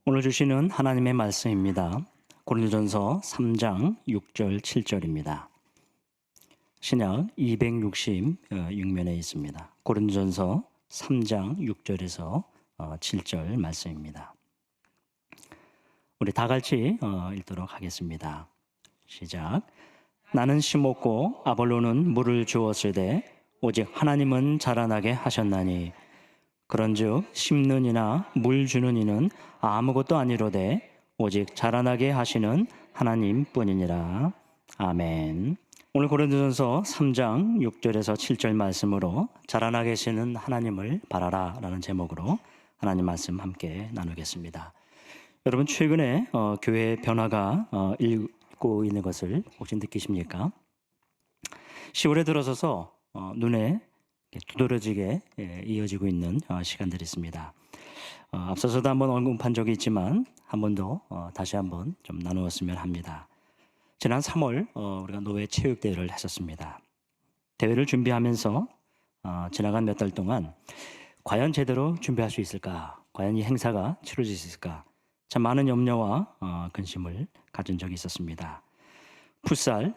오늘 주시는 하나님의 말씀입니다. 고린도전서 3장 6절 7절입니다. 신약 266면에 있습니다. 고린도전서 3장 6절에서 7절 말씀입니다. 우리 다 같이 읽도록 하겠습니다. 시작. 나는 심었고 아볼로는 물을 주었으되 오직 하나님은 자라나게 하셨나니 그런즉 심는 이나 물 주는 이는 아무것도 아니로되 오직 자라나게 하시는 하나님뿐이니라. 아멘. 오늘 고린도전서 3장 6절에서 7절 말씀으로 자라나게 하시는 하나님을 바라라 라는 제목으로 하나님 말씀 함께 나누겠습니다. 여러분 최근에 교회의 변화가 일고 있는 것을 혹시 느끼십니까? 10월에 들어서서 눈에 두드러지게 이어지고 있는 시간들이 있습니다. 앞서서도 한번 언급한 적이 있지만 한 번 더 다시 한번 좀 나누었으면 합니다. 지난 3월 우리가 노회 체육대회를 했었습니다. 대회를 준비하면서 지나간 몇 달 동안 과연 제대로 준비할 수 있을까? 과연 이 행사가 치러질 수 있을까? 참 많은 염려와 근심을 가진 적이 있었습니다. 풋살,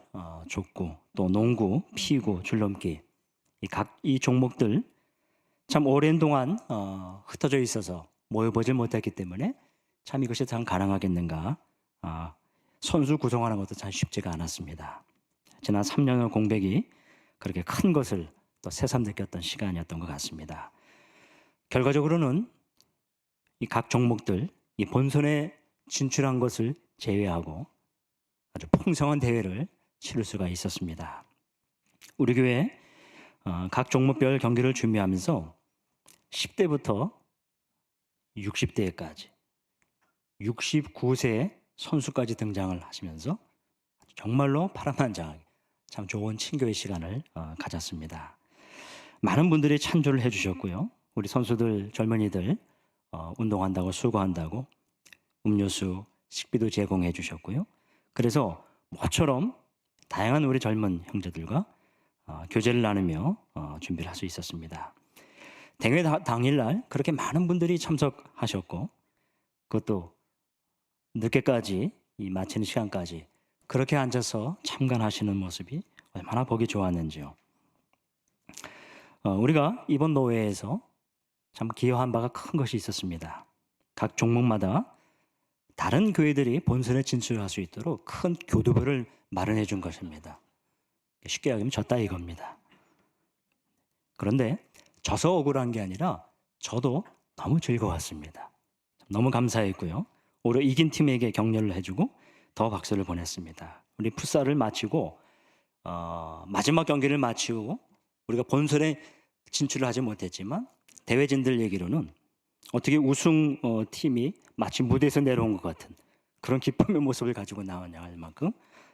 족구, 또 농구, 피구, 줄넘기 이 종목들 참 오랜 동안 흩어져 있어서 모여보질 못했기 때문에 참 이것이 참 가능하겠는가. 선수 구성하는 것도 참 쉽지가 않았습니다. 지난 3년의 공백이 그렇게 큰 것을 또 새삼 느꼈던 시간이었던 것 같습니다. 결과적으로는 이 각 종목들 이 본선에 진출한 것을 제외하고 아주 풍성한 대회를 치를 수가 있었습니다. 우리 교회 각 종목별 경기를 준비하면서 10대부터 60대까지 69세 선수까지 등장을 하시면서 정말로 파란만장하게 참 좋은 친교의 시간을 가졌습니다. 많은 분들이 찬조를 해주셨고요. 우리 선수들, 젊은이들 운동한다고 수고한다고 음료수, 식비도 제공해 주셨고요. 그래서 모처럼 다양한 우리 젊은 형제들과 교제를 나누며 준비를 할 수 있었습니다. 대회 당일날 그렇게 많은 분들이 참석하셨고 그것도 늦게까지 이 마치는 시간까지 그렇게 앉아서 참관하시는 모습이 얼마나 보기 좋았는지요. 우리가 이번 노회에서 참 기여한 바가 큰 것이 있었습니다. 각 종목마다 다른 교회들이 본선에 진출할 수 있도록 큰 교두보를 마련해 준 것입니다. 쉽게 얘기하면 졌다 이겁니다. 그런데 져서 억울한 게 아니라 저도 너무 즐거웠습니다. 너무 감사했고요. 오히려 이긴 팀에게 격려를 해주고 더 박수를 보냈습니다. 우리 풋살을 마치고 마지막 경기를 마치고 우리가 본선에 진출을 하지 못했지만 대회진들 얘기로는 어떻게 우승 팀이 마치 무대에서 내려온 것 같은 그런 기쁨의 모습을 가지고 나왔냐 할 만큼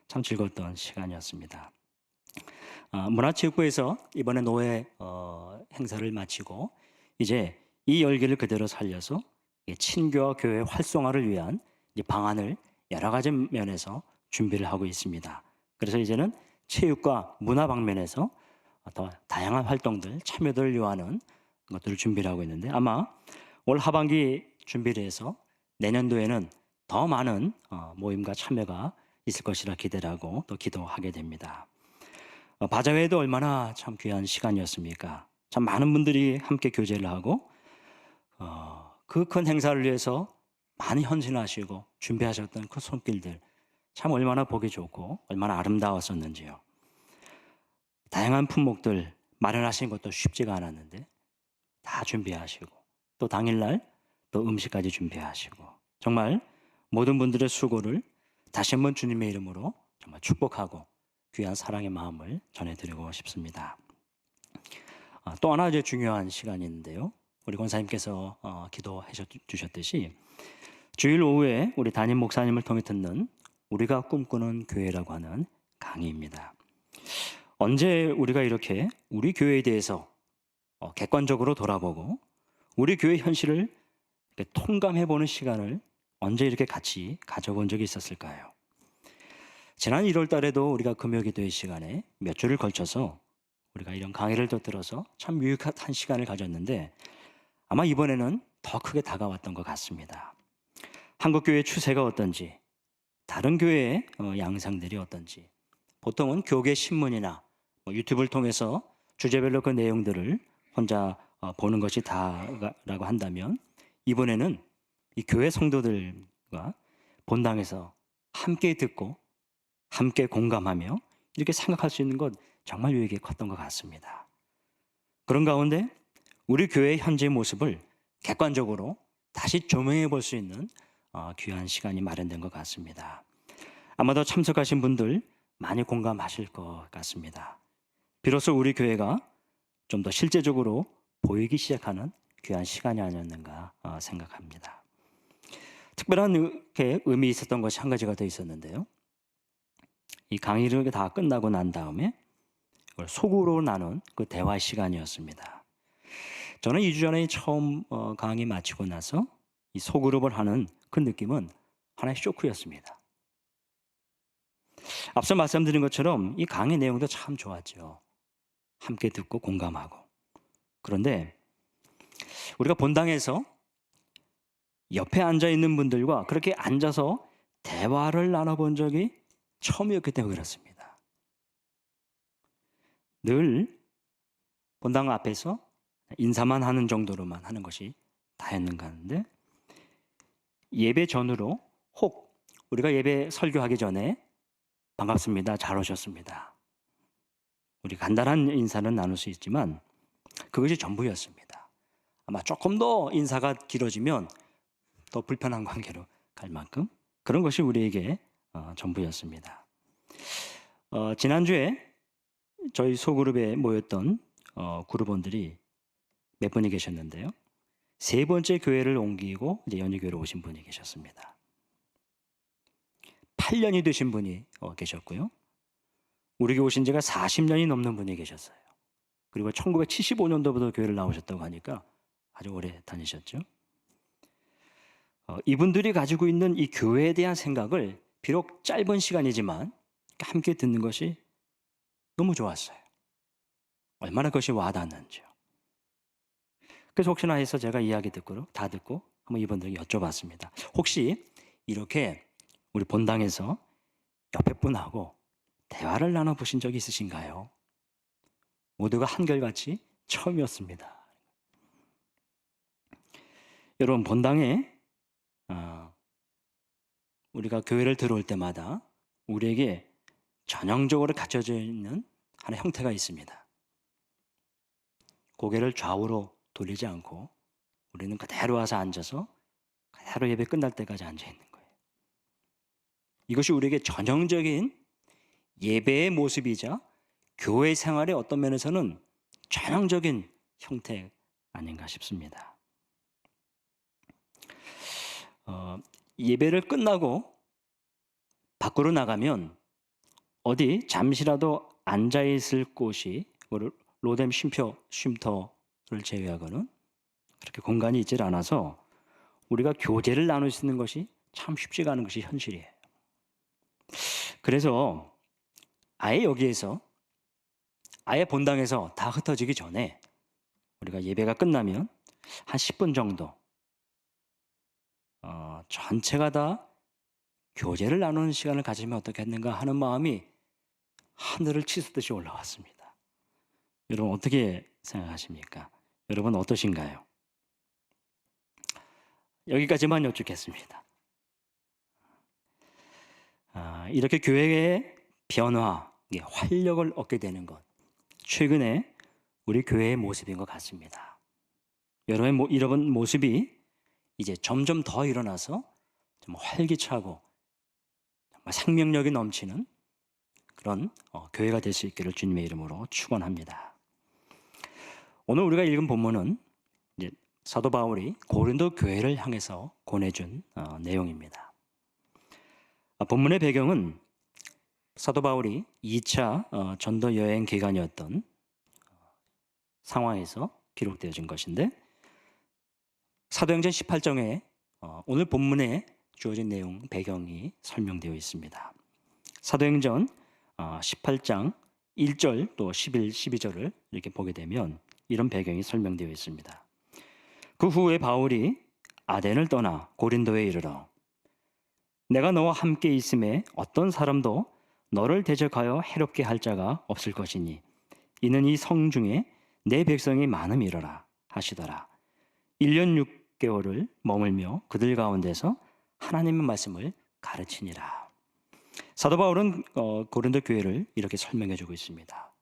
참 즐거웠던 시간이었습니다. 문화체육부에서 이번에 노회 행사를 마치고 이제 이 열기를 그대로 살려서 친교와 교회 활성화를 위한 방안을 여러 가지 면에서 준비를 하고 있습니다. 그래서 이제는 체육과 문화 방면에서 더 다양한 활동들, 참여들을 요하는 것들을 준비를 하고 있는데 아마 올 하반기 준비를 해서 내년도에는 더 많은 모임과 참여가 있을 것이라 기대를 하고 또 기도하게 됩니다. 바자회도 얼마나 참 귀한 시간이었습니까? 참 많은 분들이 함께 교제를 하고 그 큰 행사를 위해서 많이 헌신하시고 준비하셨던 그 손길들 참 얼마나 보기 좋고 얼마나 아름다웠었는지요. 다양한 품목들 마련하신 것도 쉽지가 않았는데 다 준비하시고 또 당일날 또 음식까지 준비하시고 정말 모든 분들의 수고를 다시 한번 주님의 이름으로 정말 축복하고 귀한 사랑의 마음을 전해드리고 싶습니다. 또 하나 이제 중요한 시간이 있는데요. 우리 권사님께서 기도해 주셨듯이 주일 오후에 우리 담임 목사님을 통해 듣는 우리가 꿈꾸는 교회라고 하는 강의입니다. 언제 우리가 이렇게 우리 교회에 대해서 객관적으로 돌아보고 우리 교회 현실을 통감해보는 시간을 언제 이렇게 같이 가져본 적이 있었을까요? 지난 1월 달에도 우리가 금요기도회 시간에 몇 주를 걸쳐서 우리가 이런 강의를 또 들어서 참 유익한 시간을 가졌는데 아마 이번에는 더 크게 다가왔던 것 같습니다. 한국 교회 추세가 어떤지, 다른 교회의 양상들이 어떤지, 보통은 교계 신문이나 유튜브를 통해서 주제별로 그 내용들을 혼자 보는 것이 다라고 한다면, 이번에는 이 교회 성도들과 본당에서 함께 듣고 함께 공감하며 이렇게 생각할 수 있는 것 정말 유익이 컸던 것 같습니다. 그런 가운데 우리 교회의 현재 모습을 객관적으로 다시 조명해 볼 수 있는 귀한 시간이 마련된 것 같습니다. 아마도 참석하신 분들 많이 공감하실 것 같습니다. 비로소 우리 교회가 좀 더 실제적으로 보이기 시작하는 귀한 시간이 아니었는가 생각합니다. 특별한 이렇게 의미 있었던 것이 한 가지가 더 있었는데요. 이 강의를 다 끝나고 난 다음에 소그룹으로 나눈 그 대화 시간이었습니다. 저는 2주 전에 처음 강의 마치고 나서 이 소그룹을 하는 그 느낌은 하나의 쇼크였습니다. 앞서 말씀드린 것처럼 이 강의 내용도 참 좋았죠. 함께 듣고 공감하고. 그런데 우리가 본당에서 옆에 앉아 있는 분들과 그렇게 앉아서 대화를 나눠본 적이 처음이었기 때문에 그렇습니다. 늘 본당 앞에서 인사만 하는 정도로만 하는 것이 다였는가 하는데, 예배 전후로 혹 우리가 예배 설교하기 전에 반갑습니다, 잘 오셨습니다, 우리 간단한 인사는 나눌 수 있지만 그것이 전부였습니다. 아마 조금 더 인사가 길어지면 더 불편한 관계로 갈 만큼 그런 것이 우리에게 전부였습니다. 지난주에 저희 소그룹에 모였던 그룹원들이 몇 분이 계셨는데요. 세 번째 교회를 옮기고 이제 연희교회로 오신 분이 계셨습니다. 8년이 되신 분이 계셨고요. 우리 교회 오신 지가 40년이 넘는 분이 계셨어요. 그리고 1975년도부터 교회를 나오셨다고 하니까 아주 오래 다니셨죠. 이분들이 가지고 있는 이 교회에 대한 생각을 비록 짧은 시간이지만 함께 듣는 것이 너무 좋았어요. 얼마나 그것이 와닿는지요. 그래서 혹시나 해서 제가 이야기 다 듣고 한번 이분들에게 여쭤봤습니다. 혹시 이렇게 우리 본당에서 옆에 분하고 대화를 나눠보신 적이 있으신가요? 모두가 한결같이 처음이었습니다. 여러분, 본당에 우리가 교회를 들어올 때마다 우리에게 전형적으로 갖춰져 있는 하나의 형태가 있습니다. 고개를 좌우로 돌리지 않고 우리는 그대로 와서 앉아서 그대로 예배 끝날 때까지 앉아 있는 거예요. 이것이 우리에게 전형적인 예배의 모습이자 교회 생활의 어떤 면에서는 전형적인 형태 아닌가 싶습니다. 예배를 끝나고 밖으로 나가면 어디 잠시라도 앉아있을 곳이 로뎀 쉼터를 제외하고는 그렇게 공간이 있질 않아서 우리가 교제를 나눌 수 있는 것이 참 쉽지가 않은 것이 현실이에요. 그래서 아예 여기에서 아예 본당에서 다 흩어지기 전에 우리가 예배가 끝나면 한 10분 정도 전체가 다 교제를 나누는 시간을 가지면 어떻겠는가 하는 마음이 하늘을 치솟듯이 올라왔습니다. 여러분 어떻게 생각하십니까? 여러분 어떠신가요? 여기까지만 여쭙겠습니다. 이렇게 교회의 변화, 활력을 얻게 되는 것, 최근에 우리 교회의 모습인 것 같습니다. 여러분의 이런 모습이 이제 점점 더 일어나서 좀 활기차고 정말 생명력이 넘치는 그런 교회가 될 수 있기를 주님의 이름으로 축원합니다. 오늘 우리가 읽은 본문은 이제 사도 바울이 고린도 교회를 향해서 권해준 내용입니다. 본문의 배경은 사도 바울이 2차 전도 여행 기간이었던 상황에서 기록되어진 것인데, 사도행전 18장에 오늘 본문에 주어진 내용 배경이 설명되어 있습니다. 사도행전 18장 1절 또 11, 12절을 이렇게 보게 되면 이런 배경이 설명되어 있습니다. 그 후에 바울이 아덴을 떠나 고린도에 이르러 내가 너와 함께 있음에 어떤 사람도 너를 대적하여 해롭게 할 자가 없을 것이니 이는 이 성 중에 내 백성이 많음이로라 하시더라. 1년 6개월을 머물며 그들 가운데서 하나님의 말씀을 가르치니라. 사도 바울은 고린도 교회를 이렇게 설명해 주고 있습니다.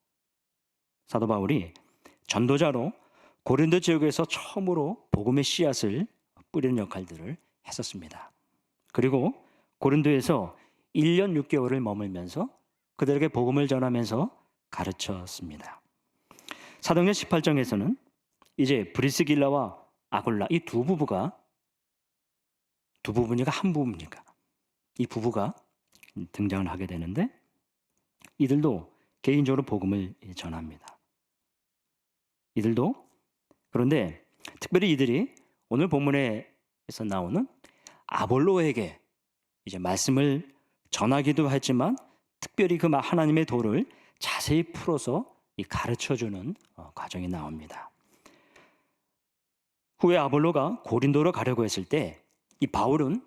사도 바울이 전도자로 고린도 지역에서 처음으로 복음의 씨앗을 뿌리는 역할들을 했었습니다. 그리고 고린도에서 1년 6개월을 머물면서 그들에게 복음을 전하면서 가르쳤습니다. 사도행전 18장에서는 이제 브리스길라와 아굴라 이 두 부부가 한 부부입니까? 이 부부가 등장을 하게 되는데 이들도 개인적으로 복음을 전합니다. 그런데 특별히 이들이 오늘 본문에서 나오는 아볼로에게 이제 말씀을 전하기도 했지만 특별히 그 하나님의 도를 자세히 풀어서 가르쳐주는 과정이 나옵니다. 후에 아볼로가 고린도로 가려고 했을 때 이 바울은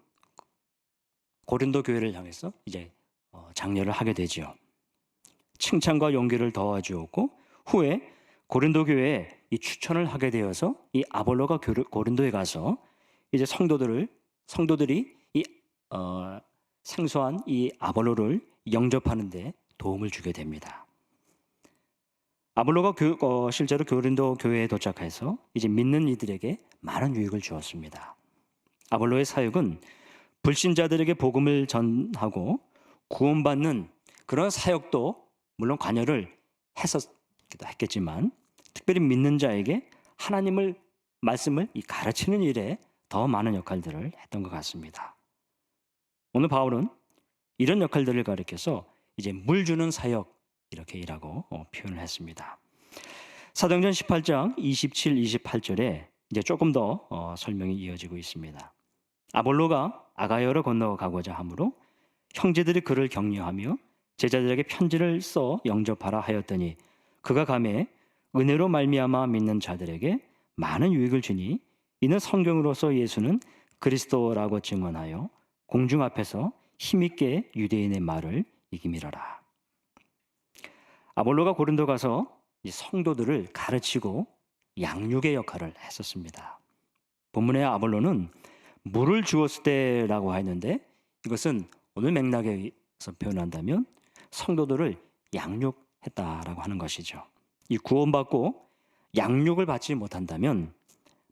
고린도 교회를 향해서 이제 장려를 하게 되지요. 칭찬과 용기를 도와주었고 후에 고린도 교회에 이 추천을 하게 되어서 이 아볼로가 고린도에 가서 이제 성도들이 이 생소한 이 아볼로를 영접하는 데 도움을 주게 됩니다. 아볼로가 실제로 고린도 교회에 도착해서 이제 믿는 이들에게 많은 유익을 주었습니다. 아볼로의 사역은 불신자들에게 복음을 전하고 구원받는 그런 사역도 물론 관여를 했겠지만 특별히 믿는 자에게 하나님을 말씀을 가르치는 일에 더 많은 역할들을 했던 것 같습니다. 오늘 바울은 이런 역할들을 가리켜서 이제 물 주는 사역 이렇게라고 표현을 했습니다. 사도행전 18장 27, 28절에 이제 조금 더 설명이 이어지고 있습니다. 아볼로가 아가야로 건너가고자 하므로 형제들이 그를 격려하며 제자들에게 편지를 써 영접하라 하였더니 그가 가매 은혜로 말미암아 믿는 자들에게 많은 유익을 주니 이는 성경으로서 예수는 그리스도라고 증언하여 공중 앞에서 힘있게 유대인의 말을 이기미러라. 아볼로가 고린도 가서 성도들을 가르치고 양육의 역할을 했었습니다. 본문의 아볼로는 물을 주었을 때라고 했는데 이것은 오늘 맥락에서 표현한다면 성도들을 양육했다라고 하는 것이죠. 이 구원받고 양육을 받지 못한다면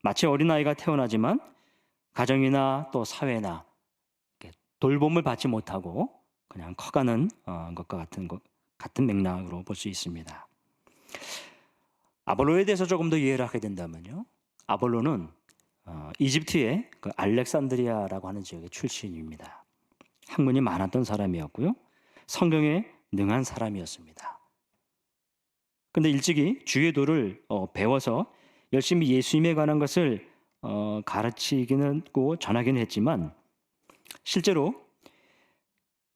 마치 어린아이가 태어나지만 가정이나 또 사회나 돌봄을 받지 못하고 그냥 커가는 것과 같은 맥락으로 볼 수 있습니다. 아볼로에 대해서 조금 더 이해를 하게 된다면요. 아볼로는 이집트의 그 알렉산드리아라고 하는 지역의 출신입니다. 학문이 많았던 사람이었고요. 성경에 능한 사람이었습니다. 근데 일찍이 주의 도를 배워서 열심히 예수님에 관한 것을 가르치기는 고 전하기는 했지만 실제로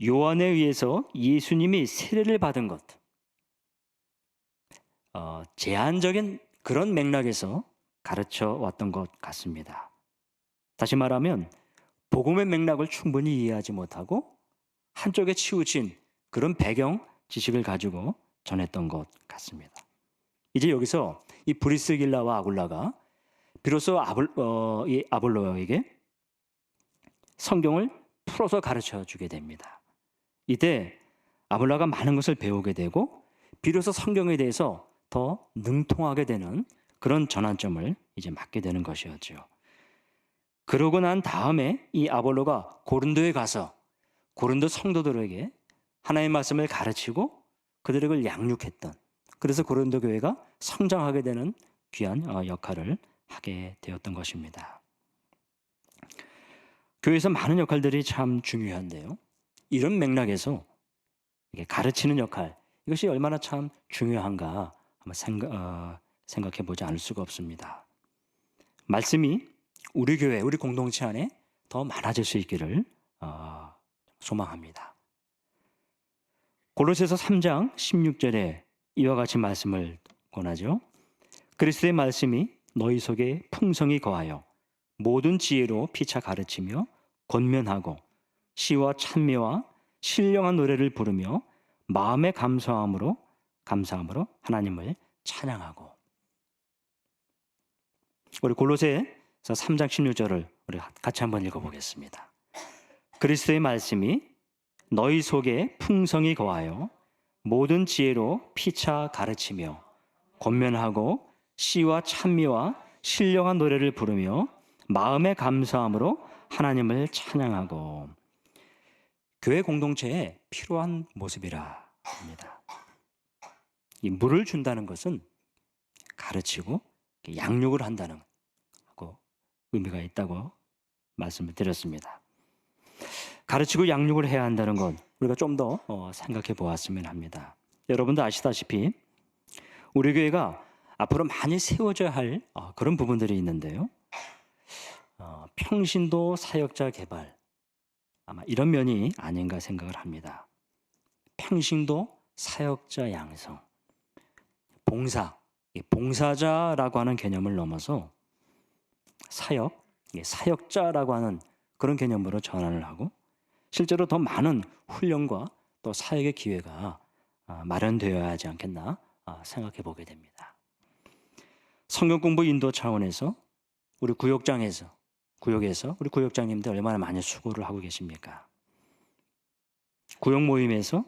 요한에 의해서 예수님이 세례를 받은 것 제한적인 그런 맥락에서 가르쳐 왔던 것 같습니다. 다시 말하면 복음의 맥락을 충분히 이해하지 못하고 한쪽에 치우친 그런 배경 지식을 가지고 전했던 것 같습니다. 이제 여기서 이 브리스길라와 아굴라가 비로소 이 아볼로에게 성경을 풀어서 가르쳐 주게 됩니다. 이때 아볼라가 많은 것을 배우게 되고 비로소 성경에 대해서 더 능통하게 되는 그런 전환점을 이제 맞게 되는 것이었죠. 그러고 난 다음에 이 아볼로가 고린도에 가서 고린도 성도들에게 하나님의 말씀을 가르치고 그들을 양육했던, 그래서 고린도 교회가 성장하게 되는 귀한 역할을 하게 되었던 것입니다. 교회에서 많은 역할들이 참 중요한데요. 이런 맥락에서 가르치는 역할, 이것이 얼마나 참 중요한가 한번 생각해 보지 않을 수가 없습니다. 말씀이 우리 교회, 우리 공동체 안에 더 많아질 수 있기를 소망합니다. 골로새서 3장 16절에 이와 같이 말씀을 권하죠. 그리스도의 말씀이 너희 속에 풍성히 거하여 모든 지혜로 피차 가르치며 권면하고 시와 찬미와 신령한 노래를 부르며 마음의 감사함으로 하나님을 찬양하고. 우리 골로새서 3장 16절을 우리 같이 한번 읽어보겠습니다. 그리스도의 말씀이 너희 속에 풍성히 거하여 모든 지혜로 피차 가르치며 권면하고 시와 찬미와 신령한 노래를 부르며 마음의 감사함으로 하나님을 찬양하고. 교회 공동체에 필요한 모습이라 합니다. 이 물을 준다는 것은 가르치고 양육을 한다는 거 의미가 있다고 말씀을 드렸습니다. 가르치고 양육을 해야 한다는 건 우리가 좀 더 생각해 보았으면 합니다. 여러분도 아시다시피 우리 교회가 앞으로 많이 세워져야 할 그런 부분들이 있는데요. 평신도 사역자 개발, 아마 이런 면이 아닌가 생각을 합니다. 평신도 사역자 양성, 봉사자라고 하는 개념을 넘어서 사역자라고 하는 그런 개념으로 전환을 하고, 실제로 더 많은 훈련과 또 사역의 기회가 마련되어야 하지 않겠나 생각해 보게 됩니다. 성경 공부 인도 차원에서 우리 구역에서 우리 구역장님들 얼마나 많이 수고를 하고 계십니까? 구역 모임에서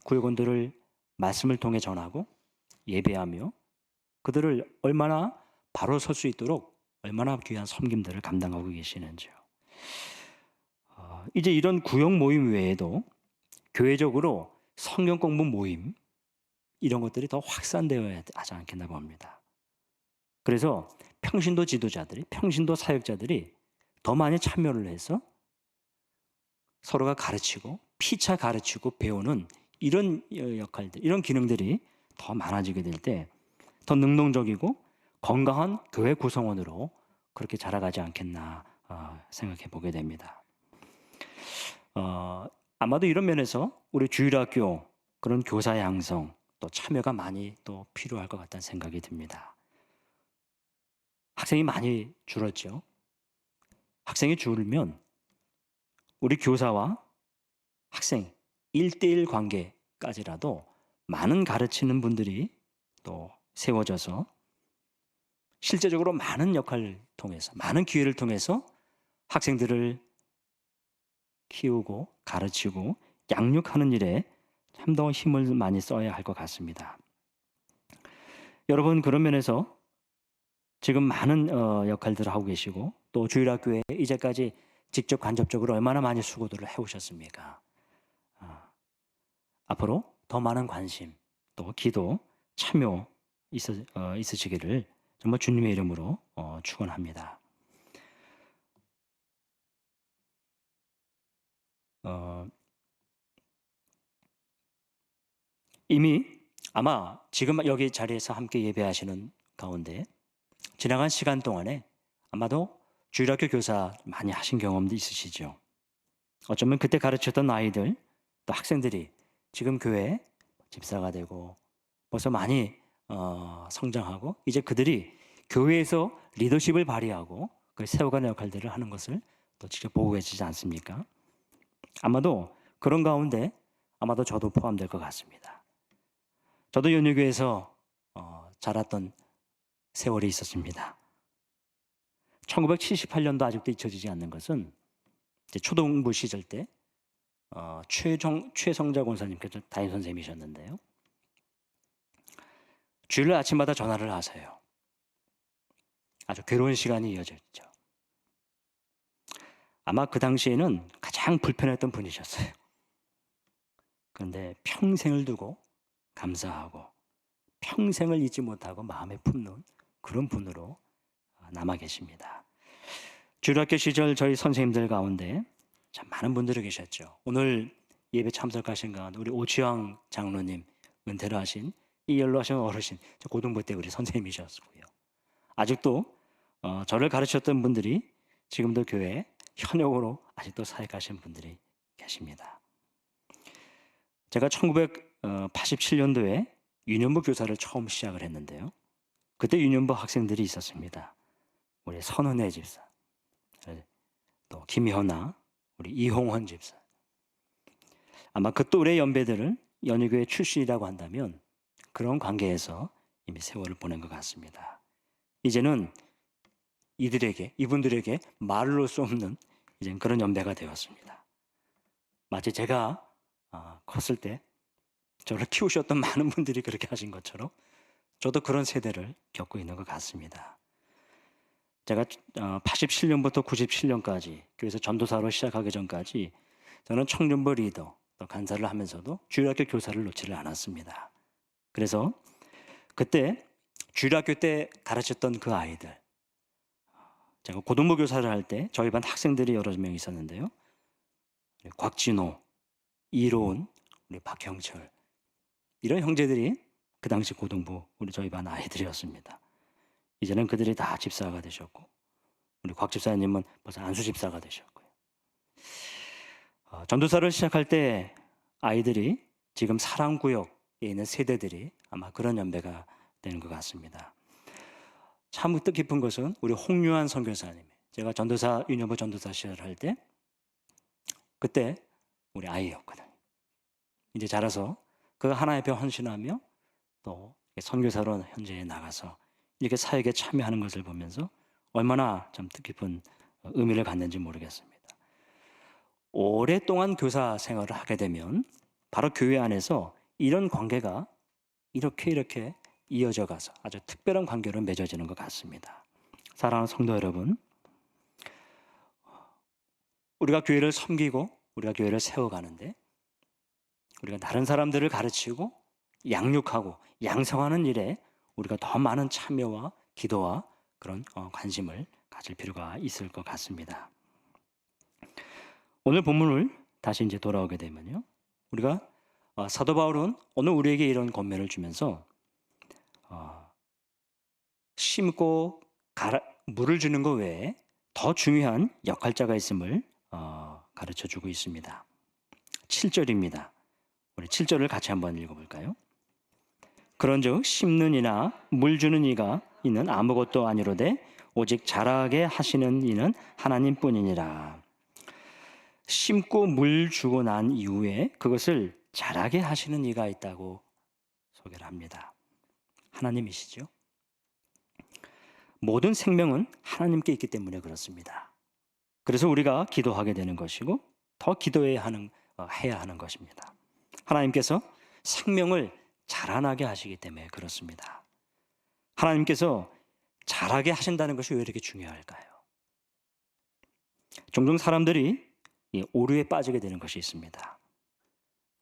구역원들을 말씀을 통해 전하고 예배하며 그들을 얼마나 바로 설 수 있도록 얼마나 귀한 섬김들을 감당하고 계시는지요. 이제 이런 구역 모임 외에도 교회적으로 성경 공부 모임, 이런 것들이 더 확산되어야 하지 않겠나 봅니다. 그래서 평신도 지도자들이, 평신도 사역자들이 더 많이 참여를 해서 서로가 가르치고 피차 가르치고 배우는 이런 역할들, 이런 기능들이 더 많아지게 될 때 더 능동적이고 건강한 교회 구성원으로 그렇게 자라가지 않겠나 생각해 보게 됩니다. 아마도 이런 면에서 우리 주일학교 그런 교사 양성 또 참여가 많이 또 필요할 것 같다는 생각이 듭니다. 학생이 많이 줄었죠. 학생이 줄면 우리 교사와 학생 1대1 관계까지라도 많은 가르치는 분들이 또 세워져서 실제적으로 많은 역할을 통해서, 많은 기회를 통해서 학생들을 키우고 가르치고 양육하는 일에 참 더 힘을 많이 써야 할 것 같습니다. 여러분, 그런 면에서 지금 많은 역할들을 하고 계시고 또 주일학교에 이제까지 직접 간접적으로 얼마나 많이 수고들을 해오셨습니까? 앞으로 더 많은 관심, 또 기도, 참여 있으시기를 정말 주님의 이름으로 축원합니다. 이미 아마 지금 여기 자리에서 함께 예배하시는 가운데 지나간 시간 동안에 아마도 주일학교 교사 많이 하신 경험도 있으시죠. 어쩌면 그때 가르쳤던 아이들 또 학생들이 지금 교회 집사가 되고 벌써 많이 성장하고 이제 그들이 교회에서 리더십을 발휘하고 그 세워가는 역할들을 하는 것을 또 직접 보고 계시지 않습니까? 아마도 그런 가운데 아마도 저도 포함될 것 같습니다. 저도 연유교에서 자랐던 세월이 있었습니다. 1978년도 아직도 잊혀지지 않는 것은 이제 초등부 시절 때 최성자 권사님께서 담임 선생님이셨는데요. 주일 아침마다 전화를 하세요. 아주 괴로운 시간이 이어졌죠. 아마 그 당시에는 가장 불편했던 분이셨어요. 그런데 평생을 두고 감사하고 평생을 잊지 못하고 마음에 품는 그런 분으로 남아 계십니다. 주일학교 시절 저희 선생님들 가운데 참 많은 분들이 계셨죠. 오늘 예배 참석하신 가운데 우리 오치왕 장로님, 은퇴를 하신 이 연로하신 어르신, 저 고등부 때 우리 선생님이셨고요. 아직도 저를 가르쳤던 분들이 지금도 교회 현역으로 아직도 사역하시는 분들이 계십니다. 제가 1987년도에 유년부 교사를 처음 시작을 했는데요. 그때 유년부 학생들이 있었습니다. 우리 선은혜 집사, 또 김현아, 우리 이홍헌 집사. 아마 그 또래 연배들을 연희교회 출신이라고 한다면 그런 관계에서 이미 세월을 보낸 것 같습니다. 이제는 이분들에게 말로 수 없는 이제 그런 연배가 되었습니다. 마치 제가 컸을 때 저를 키우셨던 많은 분들이 그렇게 하신 것처럼 저도 그런 세대를 겪고 있는 것 같습니다. 제가 87년부터 97년까지 교회에서 전도사로 시작하기 전까지 저는 청년부 리더 또 간사를 하면서도 주일학교 교사를 놓지를 않았습니다. 그래서 그때 주일학교 때 가르쳤던 그 아이들, 제가 고등부 교사를 할 때 저희 반 학생들이 여러 명 있었는데요. 곽진호, 이로운, 우리 박형철, 이런 형제들이 그 당시 고등부 우리 저희 반 아이들이었습니다. 이제는 그들이 다 집사가 되셨고 우리 곽 집사님은 벌써 안수 집사가 되셨고요. 전도사를 시작할 때 아이들이 지금 사랑구역에 있는 세대들이 아마 그런 연배가 되는 것 같습니다. 참 뜻깊은 것은 우리 홍유한 선교사님, 제가 전도사 유년부 전도사 시절을 할 때 그때 우리 아이였거든요. 이제 자라서 그 하나의 뼈 헌신하며 또 선교사로 현재에 나가서 이렇게 사역에 참여하는 것을 보면서 얼마나 좀 뜻깊은 의미를 갖는지 모르겠습니다. 오랫동안 교사 생활을 하게 되면 바로 교회 안에서 이런 관계가 이렇게 이어져 가서 아주 특별한 관계로 맺어지는 것 같습니다. 사랑하는 성도 여러분, 우리가 교회를 섬기고 우리가 교회를 세워가는데 우리가 다른 사람들을 가르치고 양육하고 양성하는 일에 우리가 더 많은 참여와 기도와 그런 관심을 가질 필요가 있을 것 같습니다. 오늘 본문을 다시 이제 돌아오게 되면요, 우리가 사도 바울은 오늘 우리에게 이런 권면을 주면서 심고 물을 주는 것 외에 더 중요한 역할자가 있음을 가르쳐주고 있습니다. 7절입니다. 우리 7절을 같이 한번 읽어볼까요? 그런즉 심는 이나 물 주는 이가 이는 아무것도 아니로되 오직 자라게 하시는 이는 하나님뿐이니라. 심고 물 주고 난 이후에 그것을 자라게 하시는 이가 있다고 소개를 합니다. 하나님이시죠. 모든 생명은 하나님께 있기 때문에 그렇습니다. 그래서 우리가 기도하게 되는 것이고 더 기도해야 하는 것입니다. 하나님께서 생명을 자라나게 하시기 때문에 그렇습니다. 하나님께서 자라게 하신다는 것이 왜 이렇게 중요할까요? 종종 사람들이 오류에 빠지게 되는 것이 있습니다.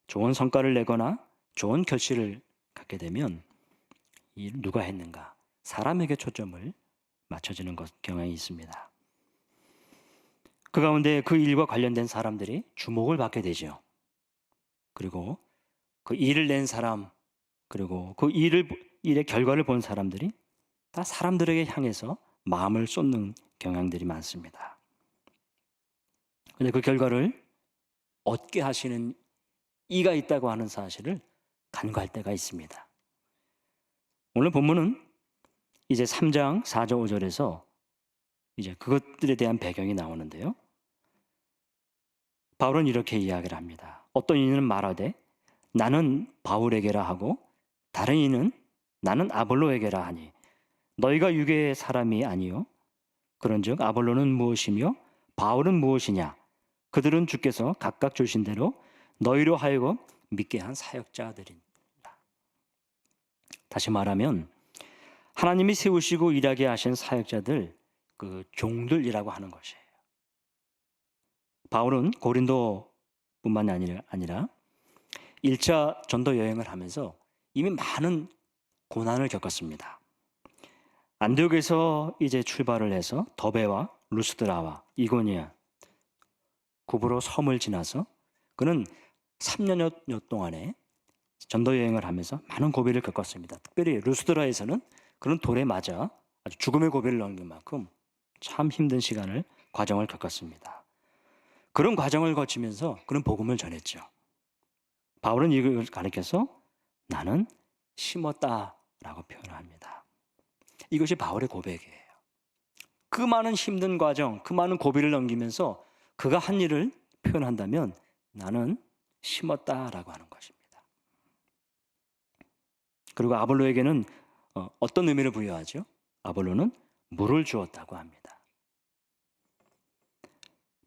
좋은 성과를 내거나 좋은 결실을 갖게 되면 누가 했는가? 사람에게 초점을 맞춰지는 경향이 있습니다. 그 가운데 그 일과 관련된 사람들이 주목을 받게 되죠. 그리고 그 일을 낸 사람, 그리고 그 일의 결과를 본 사람들이 다 사람들에게 향해서 마음을 쏟는 경향들이 많습니다. 그런데 그 결과를 얻게 하시는 이가 있다고 하는 사실을 간과할 때가 있습니다. 오늘 본문은 이제 3장 4절 5절에서 이제 그것들에 대한 배경이 나오는데요. 바울은 이렇게 이야기를 합니다. 어떤 이는 말하되 나는 바울에게라 하고 다른 이는 나는 아볼로에게라 하니 너희가 유괴의 사람이 아니요 그런즉 아볼로는 무엇이며 바울은 무엇이냐 그들은 주께서 각각 주신 대로 너희로 하여금 믿게 한 사역자들이니라. 다시 말하면 하나님이 세우시고 일하게 하신 사역자들, 그 종들이라고 하는 것이에요. 바울은 고린도뿐만 아니라 1차 전도 여행을 하면서 이미 많은 고난을 겪었습니다. 안디옥에서 이제 출발을 해서 더베와 루스드라와 이고니아, 구브로 섬을 지나서 그는 3년여 동안에 전도 여행을 하면서 많은 고비를 겪었습니다. 특별히 루스드라에서는 그런 돌에 맞아 아주 죽음의 고비를 넘긴 만큼 참 힘든 과정을 겪었습니다. 그런 과정을 거치면서 그는 복음을 전했죠. 바울은 이걸 가리켜서 나는 심었다라고 표현합니다. 이것이 바울의 고백이에요. 그 많은 힘든 과정, 그 많은 고비를 넘기면서 그가 한 일을 표현한다면 나는 심었다라고 하는 것입니다. 그리고 아볼로에게는 어떤 의미를 부여하죠? 아볼로는 물을 주었다고 합니다.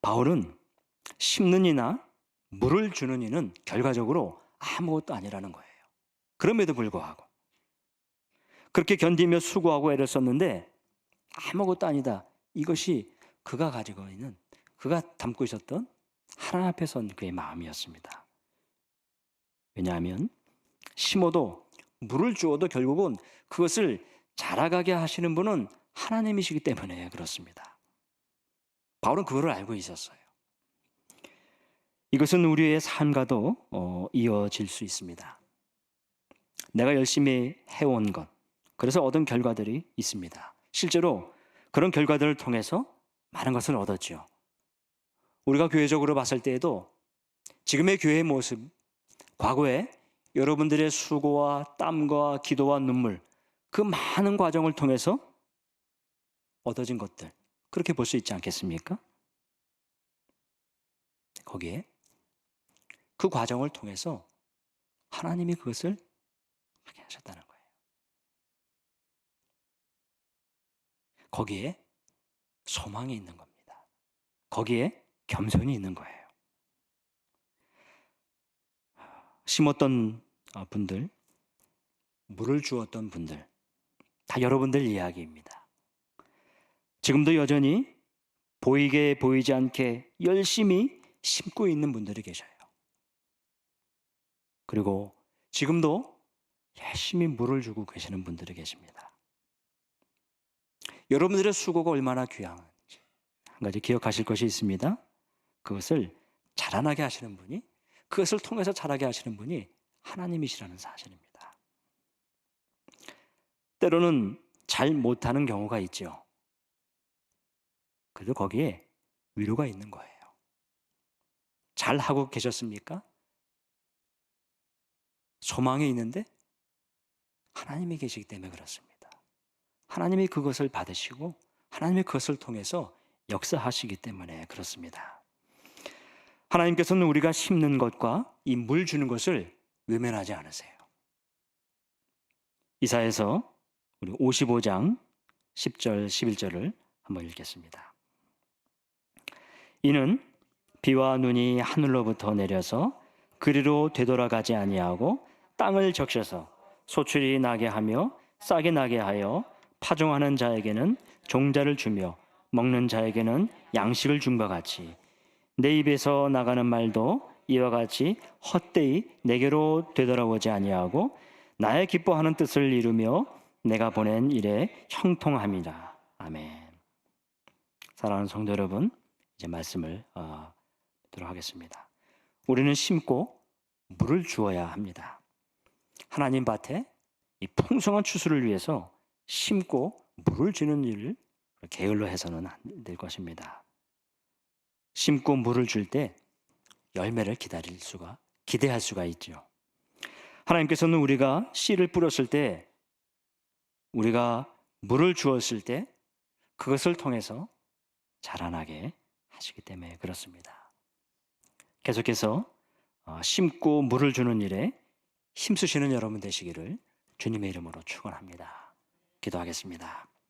바울은 심는 이나 물을 주는 이는 결과적으로 아무것도 아니라는 거예요. 그럼에도 불구하고 그렇게 견디며 수고하고 애를 썼는데 아무것도 아니다. 이것이 그가 가지고 있는, 그가 담고 있었던 하나님 앞에 선 그의 마음이었습니다. 왜냐하면 심어도 물을 주어도 결국은 그것을 자라가게 하시는 분은 하나님이시기 때문에 그렇습니다. 바울은 그거를 알고 있었어요. 이것은 우리의 삶과도 이어질 수 있습니다. 내가 열심히 해온 것, 그래서 얻은 결과들이 있습니다. 실제로 그런 결과들을 통해서 많은 것을 얻었죠. 우리가 교회적으로 봤을 때에도 지금의 교회의 모습, 과거에 여러분들의 수고와 땀과 기도와 눈물, 그 많은 과정을 통해서 얻어진 것들, 그렇게 볼 수 있지 않겠습니까? 거기에 그 과정을 통해서 하나님이 그것을 하게 하셨다는 거예요. 거기에 소망이 있는 겁니다. 거기에 겸손이 있는 거예요. 심었던 분들, 물을 주었던 분들, 다 여러분들 이야기입니다. 지금도 여전히 보이게 보이지 않게 열심히 심고 있는 분들이 계셔요. 그리고 지금도 열심히 물을 주고 계시는 분들이 계십니다. 여러분들의 수고가 얼마나 귀한지 한 가지 기억하실 것이 있습니다. 그것을 자라나게 하시는 분이, 그것을 통해서 자라게 하시는 분이 하나님이시라는 사실입니다. 때로는 잘 못하는 경우가 있죠. 그래도 거기에 위로가 있는 거예요. 잘하고 계셨습니까? 소망이 있는데 하나님이 계시기 때문에 그렇습니다. 하나님이 그것을 받으시고 하나님이 그것을 통해서 역사하시기 때문에 그렇습니다. 하나님께서는 우리가 심는 것과 이 물 주는 것을 외면하지 않으세요. 이사야서 우리 55장 10절 11절을 한번 읽겠습니다. 이는 비와 눈이 하늘로부터 내려서 그리로 되돌아가지 아니하고 땅을 적셔서 소출이 나게 하며 싹이 나게 하여 파종하는 자에게는 종자를 주며 먹는 자에게는 양식을 준 것 같이 내 입에서 나가는 말도 이와 같이 헛되이 내게로 되돌아오지 아니하고 나의 기뻐하는 뜻을 이루며 내가 보낸 일에 형통함이라. 아멘. 사랑하는 성도 여러분, 이제 말씀을 듣도록 하겠습니다. 우리는 심고 물을 주어야 합니다. 하나님 밭에 이 풍성한 추수를 위해서 심고 물을 주는 일을 게을러 해서는 안 될 것입니다. 심고 물을 줄 때 열매를 기대할 수가 있죠. 하나님께서는 우리가 씨를 뿌렸을 때, 우리가 물을 주었을 때 그것을 통해서 자라나게 하시기 때문에 그렇습니다. 계속해서 심고 물을 주는 일에 힘쓰시는 여러분 되시기를 주님의 이름으로 축원합니다. 기도하겠습니다.